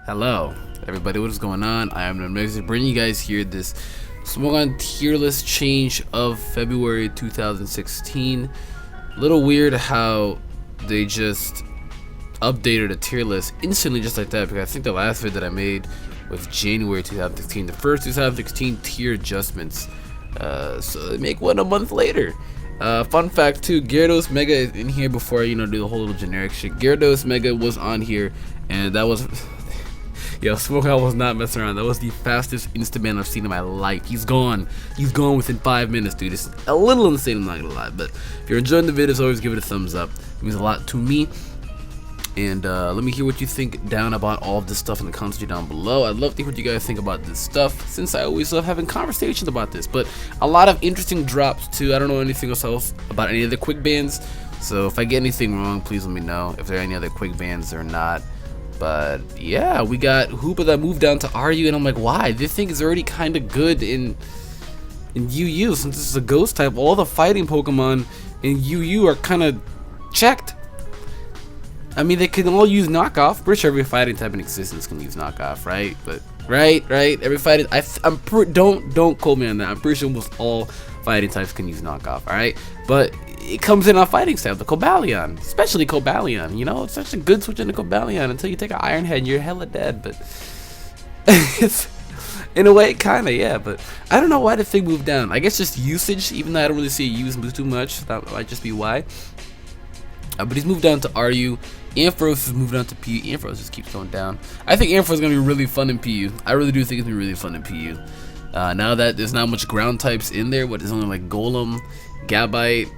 Hello, everybody. What is going on? I am Numbnexus, bringing you guys here this Smogon tier list change of February 2016. A little weird how they just updated a tier list instantly just like that, because I think the last video that I made was January 2016, the first 2016 tier adjustments. So they make one a month later. Fun fact too, Gyarados Mega is in here before I do the whole little generic shit. Gyarados Mega was on here, and that was yo, Smogon was not messing around. That was the fastest Instaban I've seen in my life. He's gone. He's gone within 5 minutes, dude. It's a little insane, I'm not gonna lie. But if you're enjoying the videos, always give it a thumbs up. It means a lot to me. And let me hear what you think down about all of this stuff in the comments down below. I'd love to hear what you guys think about this stuff, since I always love having conversations about this. But a lot of interesting drops too. I don't know anything else about any of the quick bans, so if I get anything wrong, please let me know if there are any other quick bans or not. But yeah, we got Hoopa that moved down to RU, and I'm like, why? This thing is already kind of good in UU, since this is a ghost type. All the fighting Pokemon in UU are kind of checked. I mean, they can all use knockoff. Pretty sure every fighting type in existence can use knockoff, right? But right, every fighting. Don't quote me on that. I'm pretty sure almost all fighting types can use knockoff. All right, but it comes in on fighting style, the Cobalion, especially Cobalion. You know, it's such a good switch into Cobalion until you take an Iron Head and you're hella dead. But it's in a way, kinda, yeah. But I don't know why the thing moved down. I guess just usage. Even though I don't really see it used too much, that might just be why. But he's moved down to RU. Ampharos has moved on to PU. Ampharos just keeps going down. I think Ampharos is going to be really fun in PU. I really do think it's going to be really fun in PU. Now that there's not much ground types in there, but there's only like Golem, Gabite,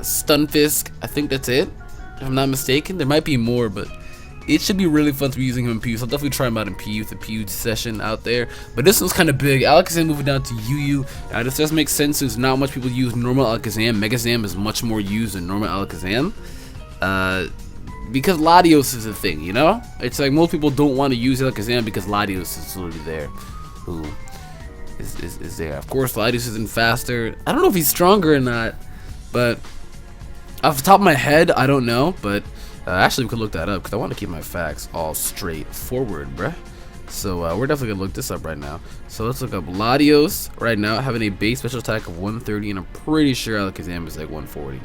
Stunfisk. I think that's it, if I'm not mistaken. There might be more, but it should be really fun to be using him in PU. So I'll definitely try him out in PU, the PU session out there. But this one's kind of big. Alakazam moving down to UU. This does make sense since not much people use normal Alakazam. Megazam is much more used than normal Alakazam. Because Latios is a thing, you know? It's like most people don't want to use Alakazam because Latios is literally there. Who is there? Of course, Latios isn't faster. I don't know if he's stronger or not, but off the top of my head, I don't know. But actually, we could look that up because I want to keep my facts all straightforward, bruh. So we're definitely gonna look this up right now. So let's look up Latios right now, having a base special attack of 130, and I'm pretty sure Alakazam is like 140.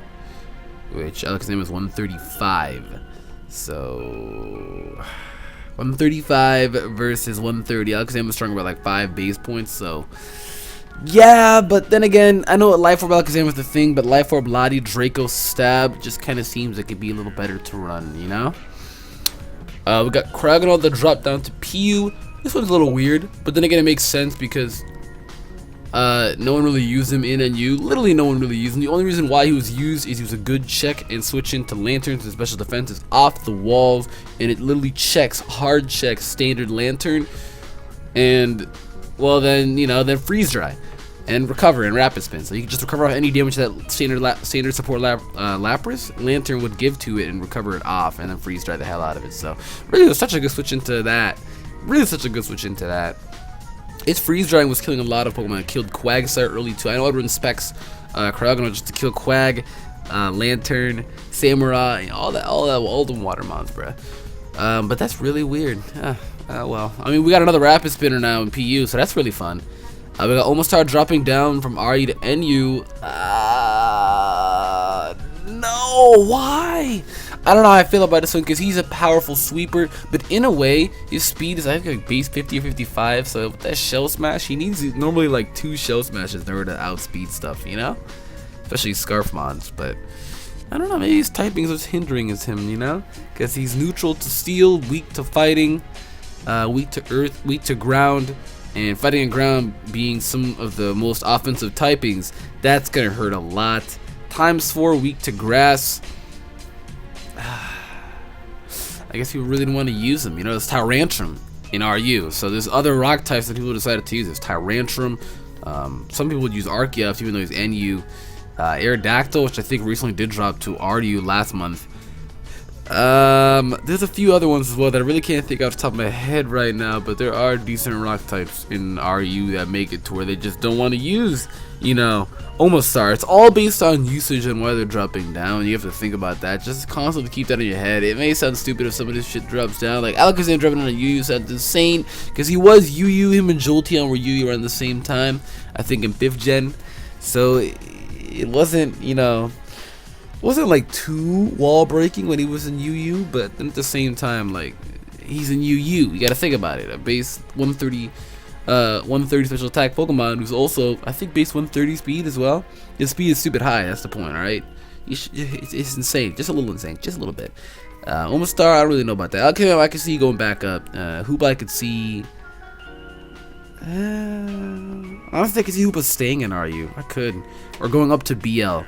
Which Alakazam is 135. So 135 versus 130. Alakazam is stronger by like 5 base points. So yeah, but then again, I know Life Orb Alakazam is the thing, but Life Orb Lati Draco Stab just kind of seems like it'd be a little better to run, you know? We got Cryogonal that dropped down to PU. This one's a little weird, but then again, it makes sense because no one really used him in NU. Literally no one really used him. The only reason why he was used is he was a good check and switch into Lanturns and special defense is off the walls, and it literally checks, hard checks standard Lantern, and well then then freeze dry and recover and rapid spin. So you can just recover off any damage that standard support Lapras Lantern would give to it and recover it off, and then freeze dry the hell out of it. So really, it was such a good switch into that. Its freeze drying was killing a lot of Pokemon. It killed Quagsire early too. I know everyone specs Cryogonal just to kill Quag, Lantern, Samurai, all the water mons, bruh. But that's really weird. Well, I mean, we got another Rapid Spinner now in PU, so that's really fun. We got Omastar dropping down from RE to NU. No, why? I don't know how I feel about this one because he's a powerful sweeper, but in a way, his speed is I think like base 50 or 55. So with that Shell Smash, he needs normally like 2 Shell Smashes in order to outspeed stuff, you know? Especially Scarf Mons, but I don't know, maybe his typing is what's hindering him, you know? Because he's neutral to steel, weak to fighting, weak to earth, weak to ground, and fighting and ground being some of the most offensive typings, that's gonna hurt a lot. ×4, weak to grass. I guess people really didn't want to use them. You know, it's Tyrantrum in RU. So there's other rock types that people decided to use. There's Tyrantrum. Some people would use Arceus even though he's NU. Aerodactyl, which I think recently did drop to RU last month. There's a few other ones as well that I really can't think off the top of my head right now, but there are decent rock types in RU that make it to where they just don't want to use, you know, Omastar. It's all based on usage and why they're dropping down. You have to think about that. Just constantly keep that in your head. It may sound stupid if some of this shit drops down. Like Alakazam dropping on a UU sounds insane because he was UU. Him and Jolteon were UU around the same time, I think in 5th gen. So it wasn't, you know, wasn't like too wall breaking when he was in UU, but at the same time, like, he's in UU. You gotta think about it. A base 130 special attack Pokemon who's also, I think, base 130 speed as well. His speed is stupid high. That's the point. All right, it's insane. Just a little insane. Just a little bit. Omastar, I don't really know about that. Okay, I can see going back up. Hoopa, I could see. Honestly, I could see Hoopa staying in RU. I could, or going up to BL.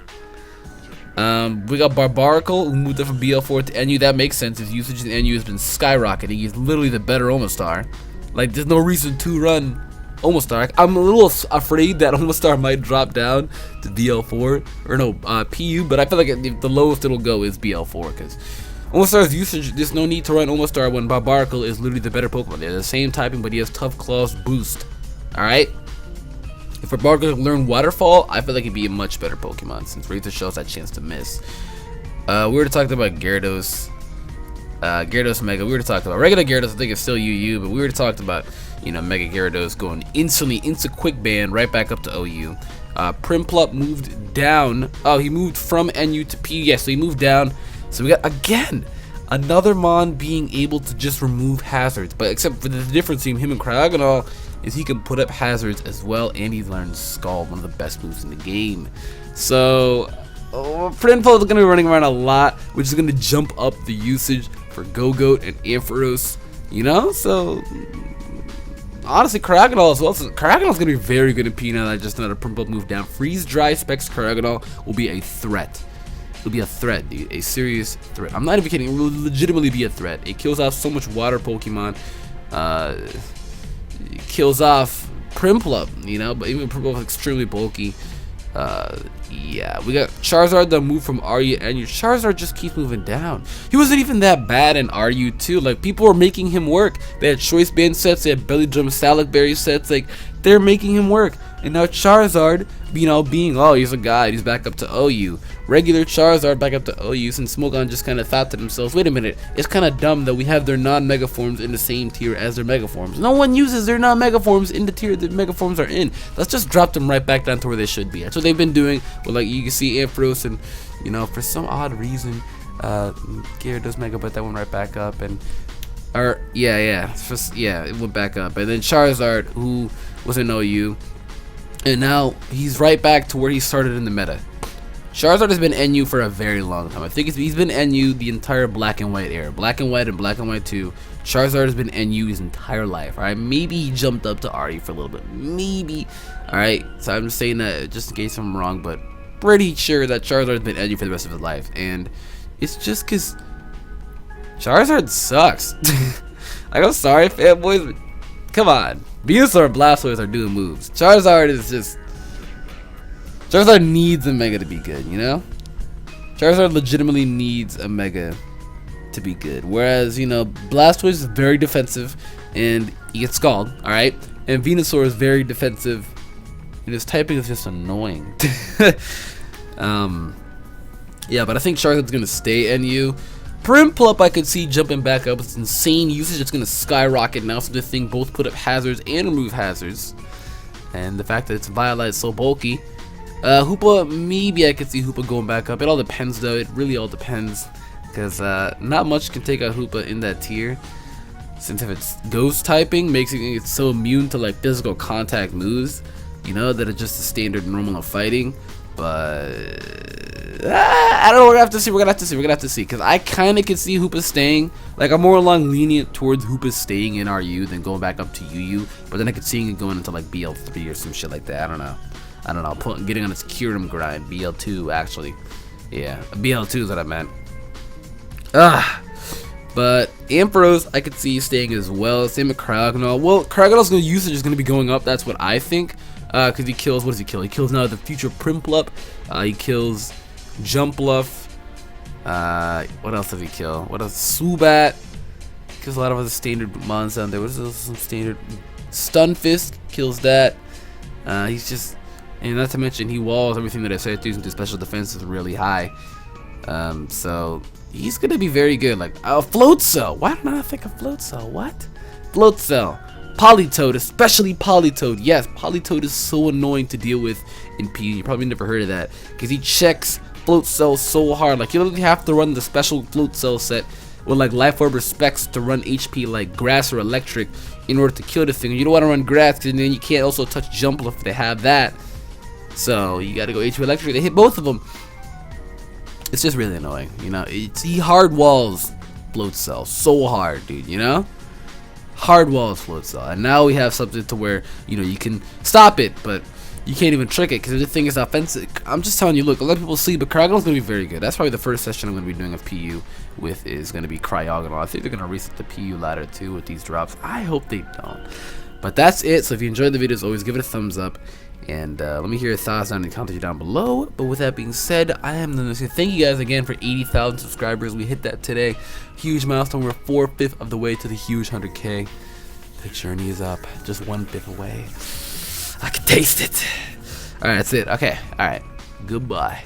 We got Barbaracle, who moved up from BL4 to NU. That makes sense. His usage in NU has been skyrocketing. He's literally the better Omastar. Like, there's no reason to run Omastar. I'm a little afraid that Omastar might drop down to BL4, or no, PU, but I feel like the lowest it'll go is BL4, because Omastar's usage, there's no need to run Omastar when Barbaracle is literally the better Pokemon. They're the same typing, but he has Tough Claws boost. Alright? If Barbaracle can learn Waterfall, I feel like he'd be a much better Pokemon since Razor Shell's that chance to miss. We were talking about Gyarados. Gyarados Mega, we were talking about regular Gyarados. I think it's still UU, but we were talking about, you know, Mega Gyarados going instantly into Quick Band right back up to OU. Primplup moved down. Oh, he moved from NU to PU. Yeah, so he moved down. So we got, again, another Mon being able to just remove hazards. But except for the difference between him and Cryogonal is he can put up hazards as well, and he learns Scald, one of the best moves in the game. So Primplup is going to be running around a lot, which is going to jump up the usage for Go-Goat and Ampharos, you know? So honestly, Cryogonal as well. So Cryogonal is going to be very good in P now that I just know that Primplup moved down. Freeze Dry Specs Cryogonal will be a threat. It'll be a threat, dude. A serious threat. I'm not even kidding. It will legitimately be a threat. It kills off so much water Pokemon. It kills off Primplup, you know, but even Primplup is extremely bulky. Yeah, we got Charizard that moved from RU and Charizard just keeps moving down. He wasn't even that bad in RU too. Like, people were making him work. They had Choice Band sets, they had Belly Drum Salad Berry sets. Like, they're making him work. And now Charizard, you know, being, oh, he's a guy, he's back up to OU. Regular Charizard back up to OU, since Smogon just kind of thought to themselves, wait a minute, it's kind of dumb that we have their non-mega forms in the same tier as their mega forms. No one uses their non-mega forms in the tier that mega forms are in. Let's just drop them right back down to where they should be. That's what they've been doing. Well, like, you can see Ampharos, and, you know, for some odd reason, Gyarados Mega put that one right back up, and it went back up. And then Charizard, who was in OU, and now he's right back to where he started in the meta. Charizard has been NU for a very long time. I think he's been NU the entire Black and White era. Black and White and Black and White 2. Charizard has been NU his entire life. Alright, maybe he jumped up to RU for a little bit. Maybe. Alright, so I'm just saying that just in case I'm wrong, but pretty sure that Charizard's been NU for the rest of his life. And it's just because Charizard sucks. Like, I'm sorry, fanboys, but come on. Venusaur and Blastoise are doing moves. Charizard is just... Charizard needs a Mega to be good, you know? Charizard legitimately needs a Mega to be good. Whereas, you know, Blastoise is very defensive and he gets Scald, alright? And Venusaur is very defensive and his typing is just annoying. Yeah, but I think Charizard's gonna stay NU. Primplup I could see jumping back up. It's insane usage. It's gonna skyrocket now. So this thing both put up hazards and remove hazards. And the fact that it's Violet is so bulky. Hoopa, maybe I could see Hoopa going back up. It all depends though. It really all depends. Because not much can take out Hoopa in that tier. Since if it's ghost typing, makes it so immune to like physical contact moves. You know, that it's just a standard normal of fighting. But I don't know. We're gonna have to see. We're gonna have to see. Because I kind of could see Hoopa staying. Like, I'm more along lenient towards Hoopa staying in RU than going back up to UU. But then I could see it going into like BL3 or some shit like that. I don't know. Getting on its Kyurem grind. BL2 actually. Yeah, BL2 is what I meant. But Ampharos I could see staying as well. Same with Cryogonal. Well, Cryogonal's usage is gonna be going up. That's what I think. Because he kills, what does he kill? He kills now the future Primplup. He kills Jumpluff. What else did he kill? What else? Subat kills a lot of other standard mons down there. What is some standard? Stunfist kills that. He's just, and not to mention he walls everything that I said through into special defense is really high. So he's gonna be very good. Like float cell. Why don't I think of float cell? What? Float cell. Polytoad, especially Polytoad. Yes, Polytoad is so annoying to deal with in PU. You probably never heard of that because he checks float cells so hard. Like you literally have to run the special float cell set with like life orb specs to run HP like grass or electric in order to kill the thing. You don't want to run grass because then you can't also touch jump if they have that. So you got to go HP electric. They hit both of them. It's just really annoying, you know. He hard walls float cell so hard, dude. You know. Hard walls float cell, and now we have something to where you know you can stop it, but you can't even trick it because the thing is offensive. I'm just telling you, look, a lot of people see, but Cryogonal's gonna be very good. That's probably the first session I'm gonna be doing of PU with is gonna be Cryogonal. I think they're gonna reset the PU ladder too with these drops. I hope they don't. But that's it. So if you enjoyed the video, as always, give it a thumbs up. And let me hear your thoughts down in the comments down below. But with that being said, I am Numbnexus. Thank you guys again for 80,000 subscribers. We hit that today. Huge milestone. We're 4/5 of the way to the huge 100K. The journey is up. Just 1/5 away. I can taste it. Alright, that's it. Okay. Alright. Goodbye.